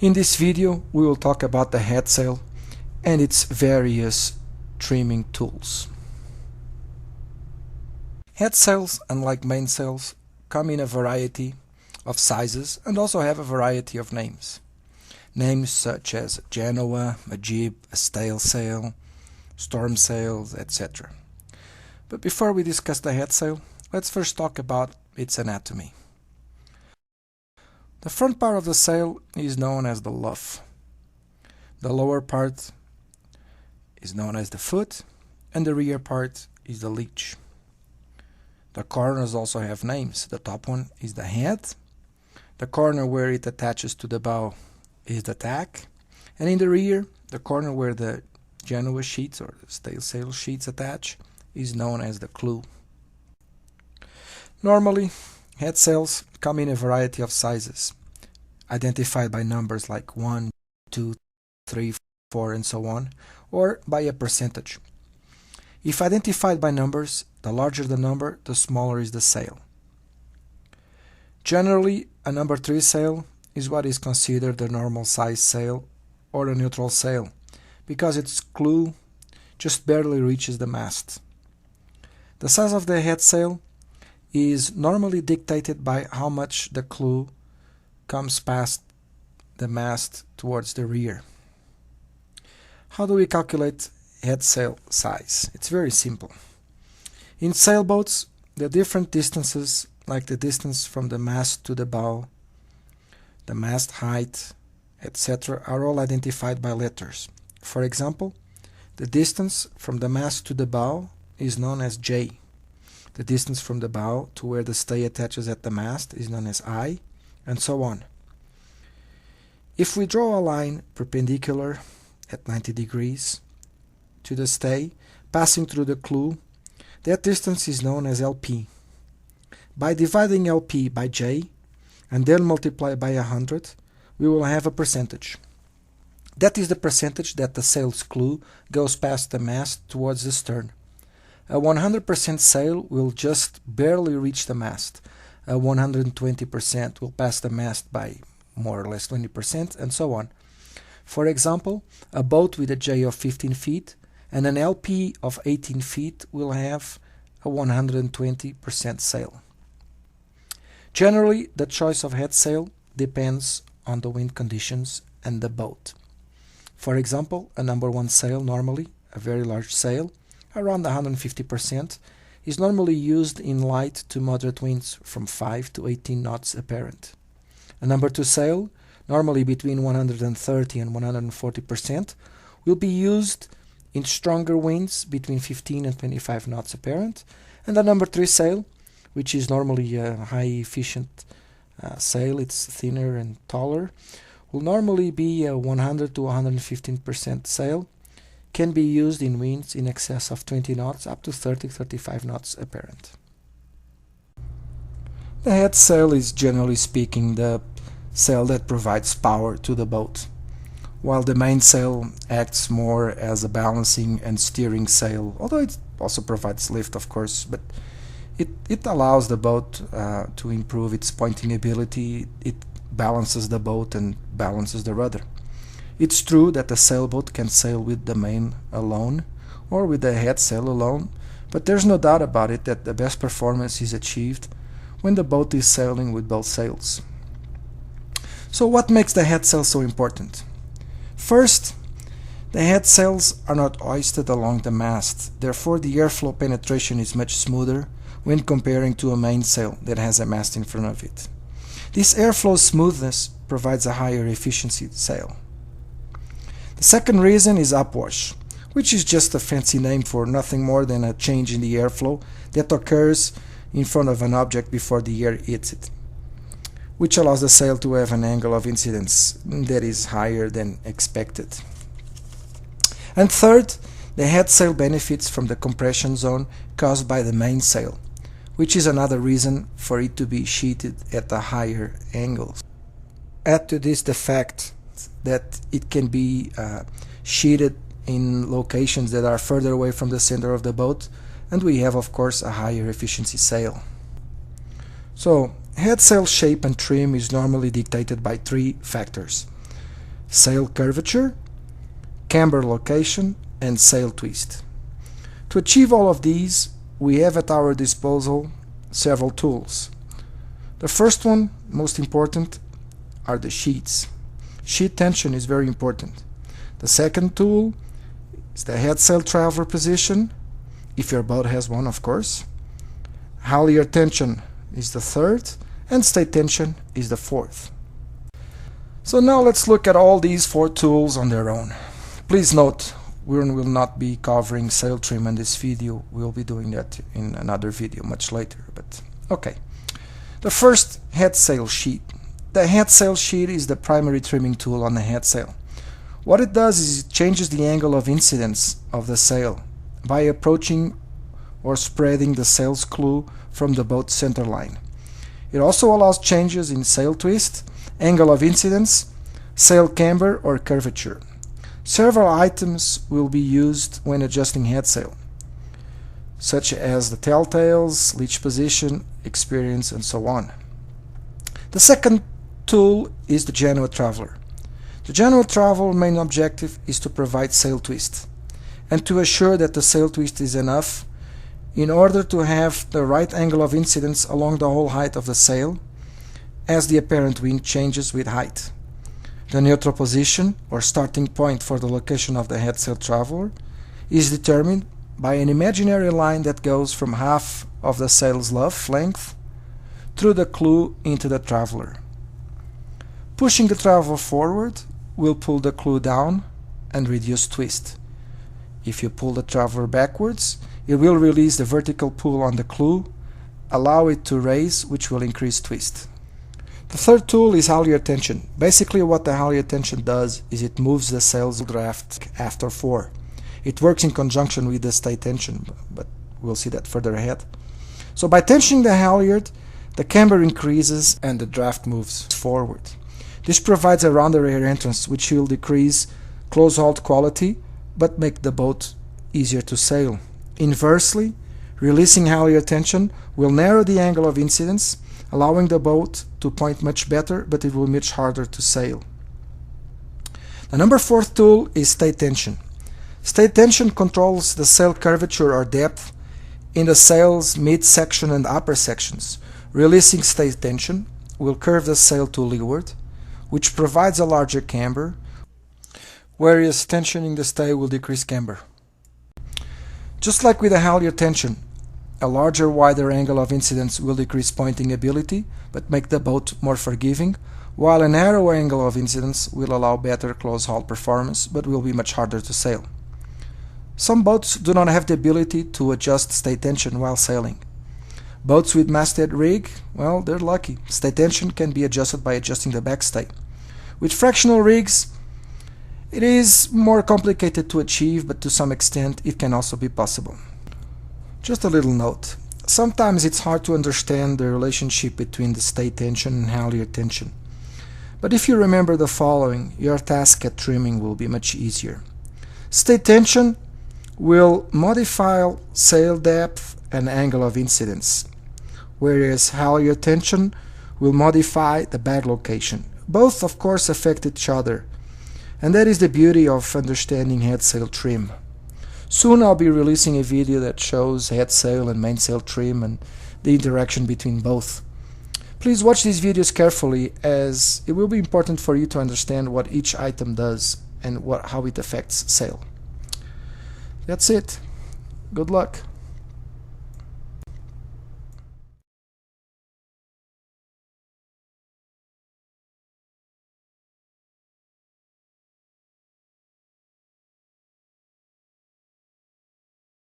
In this video we will talk about the HEADSAIL and its various trimming tools. HEADSAILs, unlike mainsails, come in a variety of sizes and also have a variety of names. Names such as Genoa, a jib, a staysail, storm sails, etc. But before we discuss the HEADSAIL, let's first talk about its anatomy. The front part of the sail is known as the luff. The lower part is known as the foot, and the rear part is the leech. The corners also have names. The top one is the head, the corner where it attaches to the bow is the tack, and in the rear, the corner where the Genoa sheets or the staysail sheets attach is known as the clew. Normally, HEADSAILs come in a variety of sizes, identified by numbers like 1, 2, 3, 4, and so on, or by a percentage. If identified by numbers, the larger the number, the smaller is the sail. Generally, a number 3 sail is what is considered a normal size sail or a neutral sail, because its clew just barely reaches the mast. The size of the HEADSAIL is normally dictated by how much the clew comes past the mast towards the rear. How do we calculate HEADSAIL size? It's very simple. In sailboats, the different distances, like the distance from the mast to the bow, the mast height, etc., are all identified by letters. For example, the distance from the mast to the bow is known as J. The distance from the bow to where the stay attaches at the mast is known as I, and so on. If we draw a line perpendicular at 90 degrees to the stay, passing through the clew, that distance is known as LP. By dividing LP by J and then multiply by 100, we will have a percentage. That is the percentage that the sail's clew goes past the mast towards the stern. A 100% sail will just barely reach the mast. A 120% will pass the mast by more or less 20%, and so on. For example, a boat with a J of 15 feet and an LP of 18 feet will have a 120% sail. Generally, the choice of HEADSAIL depends on the wind conditions and the boat. For example, a number 1 sail, normally a very large sail, around 150%, is normally used in light to moderate winds from 5 to 18 knots apparent. A number 2 sail, normally between 130 and 140%, will be used in stronger winds between 15 and 25 knots apparent, and a number 3 sail, which is normally a high efficient sail, it's thinner and taller, will normally be a 100 to 115% sail, can be used in winds in excess of 20 knots up to 30-35 knots apparent. The HEADSAIL is, generally speaking, the sail that provides power to the boat, while the mainsail acts more as a balancing and steering sail, although it also provides lift, of course, but it allows the boat to improve its pointing ability. It balances the boat and balances the rudder. It's true that a sailboat can sail with the main alone or with the HEADSAIL alone, but there's no doubt about it that the best performance is achieved when the boat is sailing with both sails. So what makes the HEADSAIL so important? First, the HEADSAILs are not hoisted along the mast, therefore the airflow penetration is much smoother when comparing to a mainsail that has a mast in front of it. This airflow smoothness provides a higher efficiency sail. The second reason is upwash, which is just a fancy name for nothing more than a change in the airflow that occurs in front of an object before the air hits it, which allows the sail to have an angle of incidence that is higher than expected. And third, the HEADSAIL benefits from the compression zone caused by the mainsail, which is another reason for it to be sheeted at a higher angle. Add to this the fact that it can be sheeted in locations that are further away from the center of the boat, and we have, of course, a higher efficiency sail. So, HEADSAIL shape and trim is normally dictated by 3 factors: sail curvature, camber location, and sail twist. To achieve all of these, we have at our disposal several tools. The first one, most important, are the sheets. Sheet tension is very important. The second tool is the HEADSAIL traveler position, if your boat has one, of course. Halyard tension is the third, and state tension is the fourth. So now let's look at all these four tools on their own. Please note, we will not be covering sail trim in this video. We'll be doing that in another video much later, but okay. The first, HEADSAIL sheet. The HEADSAIL sheet is the primary trimming tool on the HEADSAIL. What it does is it changes the angle of incidence of the sail by approaching or spreading the sail's clew from the boat's center line. It also allows changes in sail twist, angle of incidence, sail camber or curvature. Several items will be used when adjusting HEADSAIL, such as the telltales, leech position, experience, and so on. The second tool is the Genoa Traveler. The Genoa Traveler main objective is to provide sail twist and to assure that the sail twist is enough in order to have the right angle of incidence along the whole height of the sail as the apparent wind changes with height. The neutral position or starting point for the location of the HEADSAIL Traveler is determined by an imaginary line that goes from half of the sail's luff length through the clew into the Traveler. Pushing the Traveler forward will pull the clew down and reduce twist. If you pull the Traveler backwards, it will release the vertical pull on the clew, allow it to raise, which will increase twist. The third tool is halyard tension. Basically what the halyard tension does is it moves the sail's draft after 4. It works in conjunction with the state tension, but we'll see that further ahead. So by tensioning the halyard, the camber increases and the draft moves forward. This provides a rounder air entrance, which will decrease close halt quality but make the boat easier to sail. Inversely, releasing halyard tension will narrow the angle of incidence, allowing the boat to point much better, but it will be much harder to sail. The number 4th tool is state tension. State tension controls the sail curvature or depth in the sail's midsection and upper sections. Releasing state tension will curve the sail to leeward, which provides a larger camber, whereas tensioning the stay will decrease camber. Just like with the halyard tension, a larger, wider angle of incidence will decrease pointing ability but make the boat more forgiving, while a narrow angle of incidence will allow better close haul performance but will be much harder to sail. Some boats do not have the ability to adjust state tension while sailing. Boats with masthead rig, well, they're lucky. State tension can be adjusted by adjusting the backstay. With fractional rigs, it is more complicated to achieve, but to some extent it can also be possible. Just a little note. Sometimes it's hard to understand the relationship between the state tension and halyard tension. But if you remember the following, your task at trimming will be much easier. State tension will modify sail depth and angle of incidence, whereas halyard tension will modify the bag location. Both, of course, affect each other, and that is the beauty of understanding HEADSAIL trim. Soon I'll be releasing a video that shows HEADSAIL and mainsail trim and the interaction between both. Please watch these videos carefully, as it will be important for you to understand what each item does and how it affects sail. That's it. Good luck.